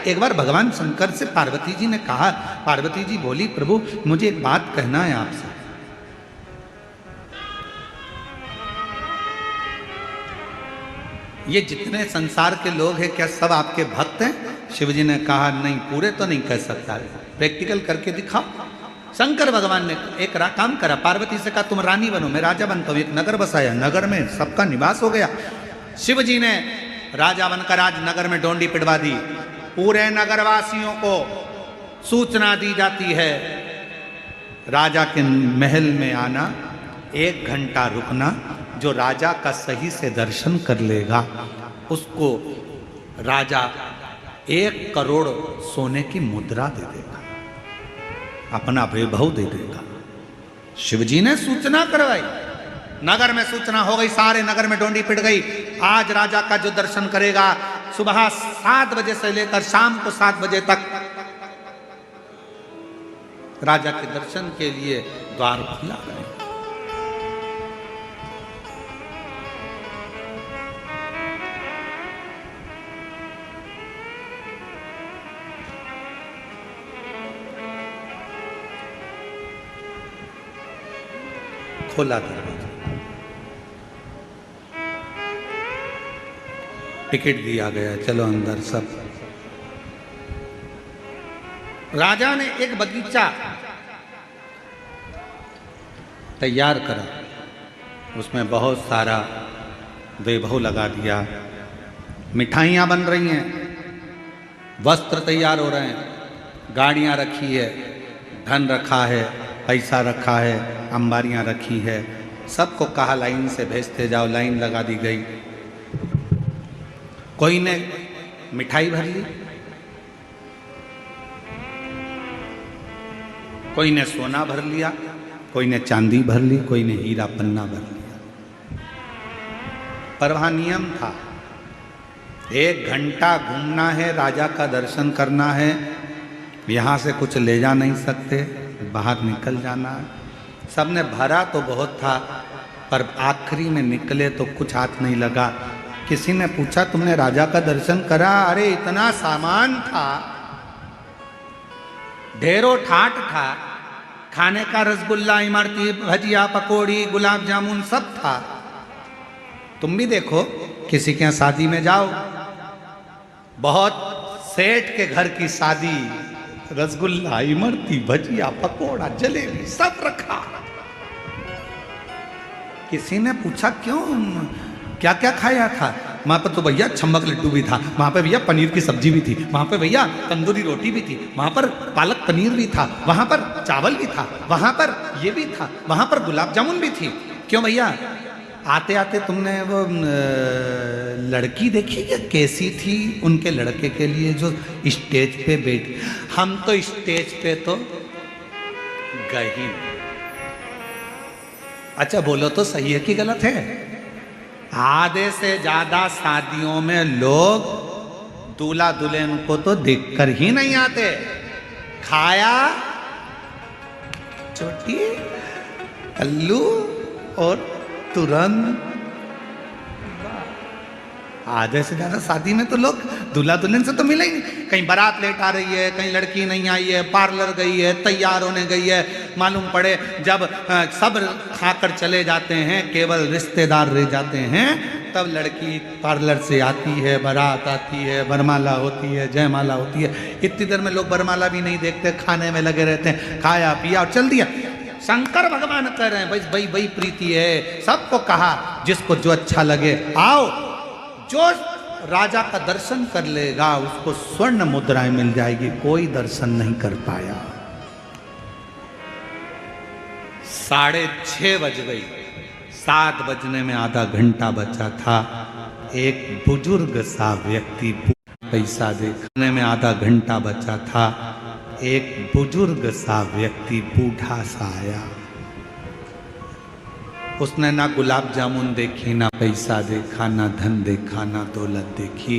एक बार भगवान शंकर से पार्वती जी ने कहा, पार्वती जी बोली प्रभु मुझे एक बात कहना है आपसे। ये जितने संसार के लोग हैं क्या सब आपके भक्त हैं? शिव जी ने कहा नहीं, पूरे तो नहीं कह सकता, प्रैक्टिकल करके दिखाओ। शंकर भगवान ने एक काम करा, पार्वती से कहा तुम रानी बनो, मैं राजा बनता हूं। एक नगर बसाया, नगर में सबका निवास हो गया। शिव जी ने राजा बनकर आज नगर में डोंडी पिटवा दी। पूरे नगरवासियों को सूचना दी जाती है, राजा के महल में आना, 1 घंटा रुकना, जो राजा का सही से दर्शन कर लेगा उसको राजा 1 करोड़ सोने की मुद्रा दे देगा, अपना वैभव दे देगा। शिवजी ने सूचना करवाई, नगर में सूचना हो गई, सारे नगर में डोंडी पिट गई। आज राजा का जो दर्शन करेगा सुबह 7 बजे से लेकर शाम को 7 बजे तक राजा के दर्शन के लिए द्वार खुला रहे। खोला दरवाजा, टिकट दिया गया, चलो अंदर सब। राजा ने एक बगीचा तैयार करा, उसमें बहुत सारा वैभव लगा दिया, मिठाइयाँ बन रही हैं, वस्त्र तैयार हो रहे हैं, गाड़ियाँ रखी है, धन रखा है, पैसा रखा है, अंबारियां रखी है। सबको कहा लाइन से भेजते जाओ, लाइन लगा दी गई। कोई ने मिठाई भर ली, कोई ने सोना भर लिया, कोई ने चांदी भर ली, कोई ने हीरा पन्ना भर लिया। पर वहां नियम था, 1 घंटा घूमना है, राजा का दर्शन करना है, यहां से कुछ ले जा नहीं सकते, बाहर निकल जाना है। सबने भरा तो बहुत था, पर आखिरी में निकले तो कुछ हाथ नहीं लगा। किसी ने पूछा तुमने राजा का दर्शन करा? अरे इतना सामान था, ढेरों ठाट था, खाने का रसगुल्ला, इमरती, भजिया, पकौड़ी, गुलाब जामुन सब था। तुम भी देखो, किसी के यहाँ शादी में जाओ, बहुत सेठ के घर की शादी, रसगुल्ला, इमरती, भजिया, पकोड़ा, जलेबी सब रखा। किसी ने पूछा क्यों, क्या क्या खाया था? वहां पर तो भैया छम्मक लड्डू भी था, वहां पर भैया पनीर की सब्जी भी थी, वहां पर भैया तंदूरी रोटी भी थी, वहां पर पालक पनीर भी था, वहां पर चावल भी था, वहां पर ये भी था, वहां पर गुलाब जामुन भी थी। क्यों भैया? आते आते तुमने वो लड़की देखी क्या कैसी थी उनके लड़के के लिए जो स्टेज पे बैठ? हम तो स्टेज पे तो गए ही नहीं। अच्छा बोलो तो सही है कि गलत है? आधे से ज्यादा शादियों में लोग दूल्हा दुल्हन को तो देखकर ही नहीं आते। खाया चोटी अल्लू और तुरंत। आधे से ज्यादा शादी में तो लोग दूल्हा दुल्हन से तो मिले ही नहीं। कहीं बारात लेट आ रही है, कहीं लड़की नहीं आई है, पार्लर गई है, तैयार होने गई है, मालूम पड़े जब सब खाकर चले जाते हैं, केवल रिश्तेदार रह जाते हैं, तब लड़की पार्लर से आती है, बारात आती है, बरमाला होती है, जयमाला होती है। इतनी देर में लोग बरमाला भी नहीं देखते, खाने में लगे रहते हैं, खाया पिया और चल दिया। शंकर भगवान कह रहे हैं भाई भाई प्रीति है, सबको कहा जिसको जो अच्छा लगे आओ, जो राजा का दर्शन कर लेगा उसको स्वर्ण मुद्राएं मिल जाएगी। कोई दर्शन नहीं कर पाया। 6:30 बज गई, 7 बजने में आधा घंटा बचा था। एक बुजुर्ग सा व्यक्ति पैसा देखने में आधा घंटा बचा था। एक बुजुर्ग सा व्यक्ति बूढ़ा सा आया। उसने ना गुलाब जामुन देखी, ना पैसा देखा, ना धन देखा, ना दौलत देखी।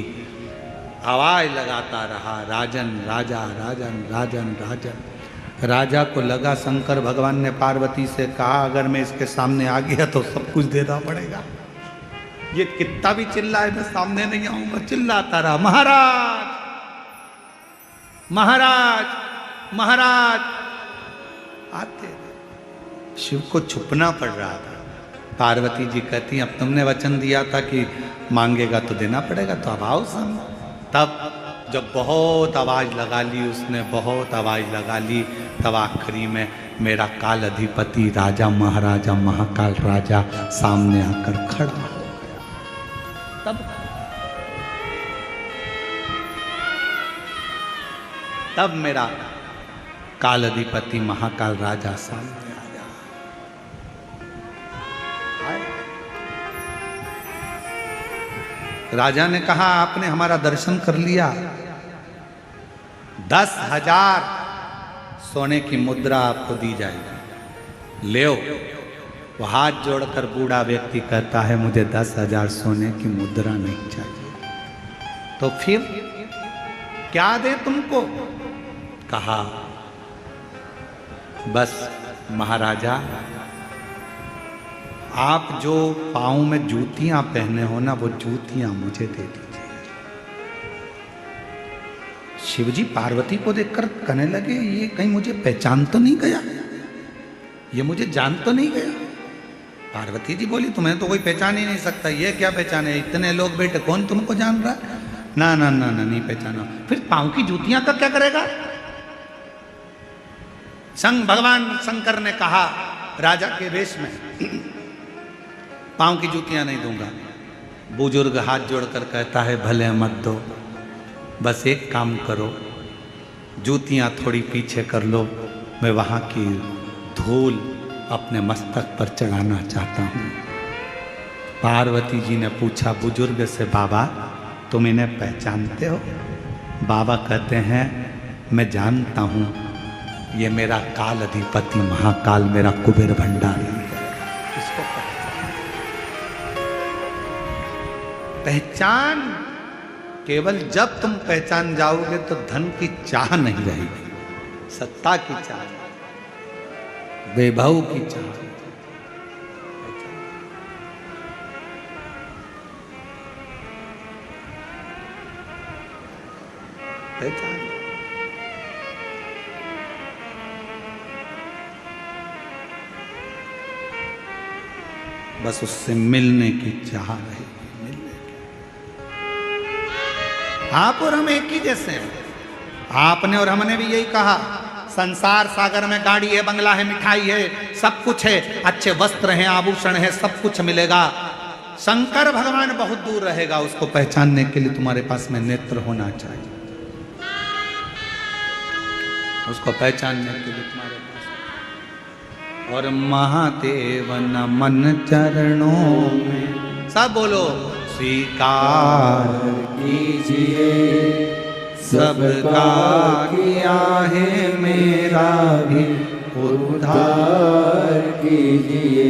आवाज लगाता रहा राजन राजा राजन राजन राजन। राजा को लगा शंकर भगवान ने पार्वती से कहा अगर मैं इसके सामने आ गया तो सब कुछ देना पड़ेगा। ये कितना भी चिल्लाए मैं सामने नहीं आऊंगा। चिल्लाता रहा महाराज महाराज महाराज आते। शिव को छुपना पड़ रहा था। पार्वती जी कहती अब तुमने वचन दिया था कि मांगेगा तो देना पड़ेगा, तो अब आओ सामने। तब जब बहुत आवाज लगा ली उसने, बहुत आवाज लगा ली, तब आखिरी में मेरा काल अधिपति राजा महाराजा महाकाल राजा सामने आकर खड़ा हो गया। तब मेरा काल अधिपति महाकाल राजा सामने आ गया। राजा ने कहा आपने हमारा दर्शन कर लिया, 10,000 सोने की मुद्रा आपको दी जाएगी, ले। वो हाथ जोड़कर बूढ़ा व्यक्ति कहता है मुझे 10,000 सोने की मुद्रा नहीं चाहिए। तो फिर क्या दे तुमको? कहा बस महाराजा आप जो पाँव में जूतियां पहने हो ना, वो जूतियां मुझे दे दीजिए। शिवजी पार्वती को देखकर कहने लगे ये कहीं मुझे पहचान तो नहीं गया, ये मुझे जान तो नहीं गया। पार्वती जी बोली तुम्हें तो कोई पहचान ही नहीं सकता, ये क्या पहचाने, इतने लोग बैठे कौन तुमको जान रहा है? ना ना ना ना नहीं पहचाना। फिर पाँव की जूतियां का क्या करेगा? भगवान शंकर ने कहा राजा के वेश में पाँव की जूतियां नहीं दूंगा। बुजुर्ग हाथ जोड़कर कहता है भले मत दो, बस एक काम करो, जूतियां थोड़ी पीछे कर लो, मैं वहां की धूल अपने मस्तक पर चढ़ाना चाहता हूं। पार्वती जी ने पूछा बुजुर्ग से बाबा तुम इन्हें पहचानते हो? बाबा कहते हैं मैं जानता हूं, ये मेरा काल अधिपति महाकाल मेरा कुबेर भंडारी है। इसको पहचान केवल जब तुम पहचान जाओगे तो धन की चाह नहीं रहेगी, सत्ता की चाह, वैभव की चाह। पहचान बस उससे मिलने की चाह रहेगी, मिलने की। आप और हम एक ही जैसे हैं। आपने और हमने भी यही कहा संसार सागर में गाड़ी है, बंगला है, मिठाई है, सब कुछ है, अच्छे वस्त्र हैं, आभूषण है, सब कुछ मिलेगा। शंकर भगवान बहुत दूर रहेगा, उसको पहचानने के लिए तुम्हारे पास में नेत्र होना चाहिए। उसको पहचानने के लिए तुम्हारे पास। और महादेव नमन चरणों में सब बोलो स्वीकार कीजिए, सबका किया है मेरा भी उद्धार कीजिए।